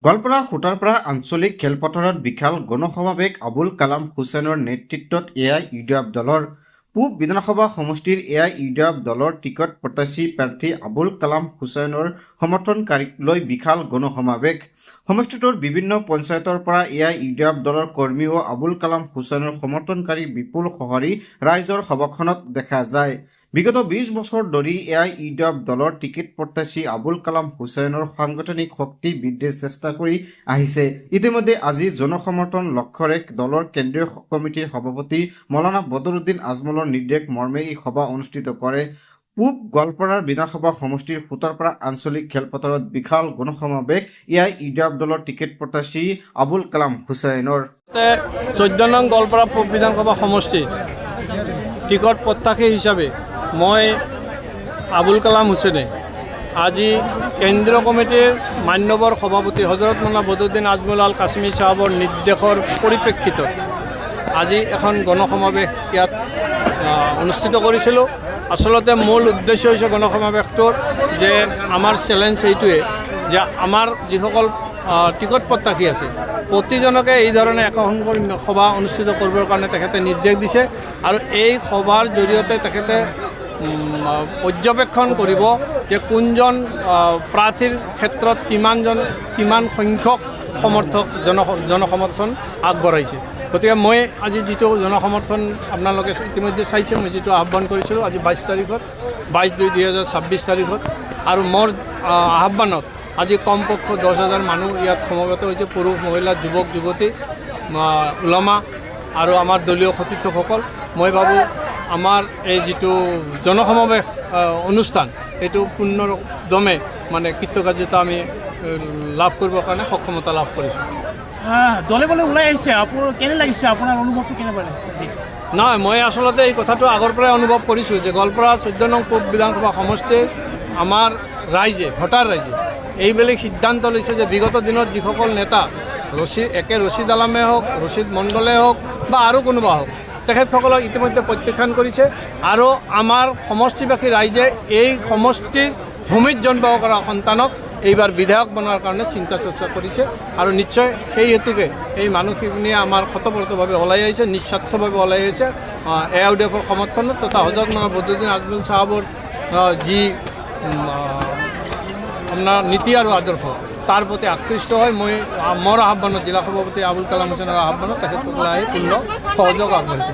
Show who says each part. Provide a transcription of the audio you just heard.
Speaker 1: গোৱালপাৰা খুটাৰপাৰা আঞ্চলিক খেলপথাৰত বিশাল গণসমাৱেশ আবুল কালাম হুছেইনৰ নেতৃত্বত এআইইউডিএফ দলৰ পূব বিধানসভা সমষ্টিৰ এআইইউডিএফ দলৰ টিকট প্ৰত্যাশী প্ৰাৰ্থী আবুল কালাম হুছেইনৰ সমৰ্থনকাৰীক লৈ বিশাল গণসমাৱেশ। সমষ্টিটোৰ বিভিন্ন পঞ্চায়তৰ পৰা এআইইউডিএফ দলৰ কৰ্মী ও আবুল কালাম হুছেইনৰ সমৰ্থনকাৰী বিপুল সঁহাৰি ৰাইজৰ সভাখনত দেখা যায়। বিগত 20 বছৰ ধৰি এআইইউডিএফ দলৰ টিকট প্ৰত্যাশী আবুল কালাম হুছেইনৰ সাংগঠনিক শক্তি বৃদ্ধিৰ চেষ্টা কৰি আহিছে। ইতিমধ্যে আজি জনসমৰ্থন লক্ষ্যৰে দলৰ কেন্দ্ৰীয় কমিটিৰ সভাপতি মৌলানা বদৰুদ্দিন আজমলৰ নিৰ্দেশ মৰ্মে এই সভা অনুষ্ঠিত কৰে। পূব গোৱালপাৰাৰ বিধানসভা সমষ্টিৰ খুটাৰপাৰা আঞ্চলিক খেলপথাৰত বিশাল গণসমাৱেশ এআইইউডিএফ দলৰ টিকট প্ৰত্যাশী আবুল কালাম হুছেইনৰ।
Speaker 2: 14 নং গোৱালপাৰা পূব বিধানসভা সমষ্টিৰ টিকট প্ৰত্যাশী হিচাপে মই আবুল কালাম হুছেইনে আজি কেন্দ্ৰীয় কমিটিৰ মান্যবৰ সভাপতি হজৰত মৌলানা বদৰুদ্দিন আজমল আল কাশ্মীৰ চাহাবৰ নিৰ্দেশৰ পৰিপ্ৰেক্ষিতত আজি এখন গণসমাৱেশ ইয়াত অনুষ্ঠিত কৰিছিলোঁ। আচলতে মূল উদ্দেশ্য হৈছে গণসমাৱেশটোৰ যে আমাৰ চেলেঞ্জ এইটোৱে যে আমাৰ যিসকল টিকট প্ৰত্যাশী আছে প্ৰতিজনকে এই ধৰণে এখন সভা অনুষ্ঠিত কৰিবৰ কাৰণে তেখেতে নিৰ্দেশ দিছে আৰু এই সভাৰ জৰিয়তে তেখেতে পৰ্যবেক্ষণ কৰিব যে কোনজন প্ৰাৰ্থীৰ ক্ষেত্ৰত কিমান সংখ্যক সমৰ্থক জনসমৰ্থন আগবঢ়াইছে। গতিকে মই আজি যিটো জনসমৰ্থন আপোনালোকে ইতিমধ্যে চাইছে, মই যিটো আহ্বান কৰিছিলোঁ আজি 22 তাৰিখত 22/2/2026 তাৰিখত, আৰু মোৰ আহ্বানত আজি কমপক্ষ 10,000 মানুহ ইয়াত সমবেত হৈছে। পুৰুষ, মহিলা, যুৱক যুৱতী, উলামা আৰু আমাৰ দলীয় সতীৰ্থসকল। মই ভাবোঁ আমাৰ এই যিটো জনসমাৱেশ অনুষ্ঠান এইটো পূৰ্ণদমে মানে কৃতকাৰ্যতা আমি লাভ কৰিবৰ কাৰণে সক্ষমতা লাভ কৰিছোঁ।
Speaker 3: দলে বলে ওলাই আহিছে, আপোনাৰ কেনে লাগিছে, আপোনাৰ অনুভৱটো কেনেকুৱা লাগিছে?
Speaker 2: নহয়, মই আচলতে এই কথাটো আগৰ পৰাই অনুভৱ কৰিছোঁ যে গোৱালপাৰা 14 নং পূব বিধানসভা সমষ্টিৰ আমাৰ ৰাইজে, ভোটাৰ ৰাইজে এইবেলি সিদ্ধান্ত লৈছে যে বিগত দিনত যিসকল নেতা ৰছিদ আলমে হওক, ৰছিদ মণ্ডলে হওক বা আৰু কোনোবা হওক, তেখেতসকলক ইতিমধ্যে প্ৰত্যাখ্যান কৰিছে আৰু আমাৰ সমষ্টিবাসী ৰাইজে এই সমষ্টিৰ ভূমিত জন্ম কৰা সন্তানক এইবাৰ বিধায়ক বনোৱাৰ কাৰণে চিন্তা চৰ্চা কৰিছে আৰু নিশ্চয় সেই হেতুকে এই মানুহখিনিয়ে আমাৰ শতপ্ৰতভাৱে ওলাই আহিছে, নিস্বাৰ্থভাৱে ওলাই আহিছে এআইইউডিএফৰ সমৰ্থনত তথা হজৰত মৌলানা বদৰুদ্দিন আজমল চাহাবৰ যি আপোনাৰ নীতি আৰু আদৰ্শ তাৰ প্ৰতি আকৃষ্ট হয় মই মোৰ আহ্বানত জিলা সভাপতি আবুল কালাম হুছেইনৰ আহ্বানত তেখেতসকলে আহি পূৰ্ণ সহযোগ আগবঢ়াইছে।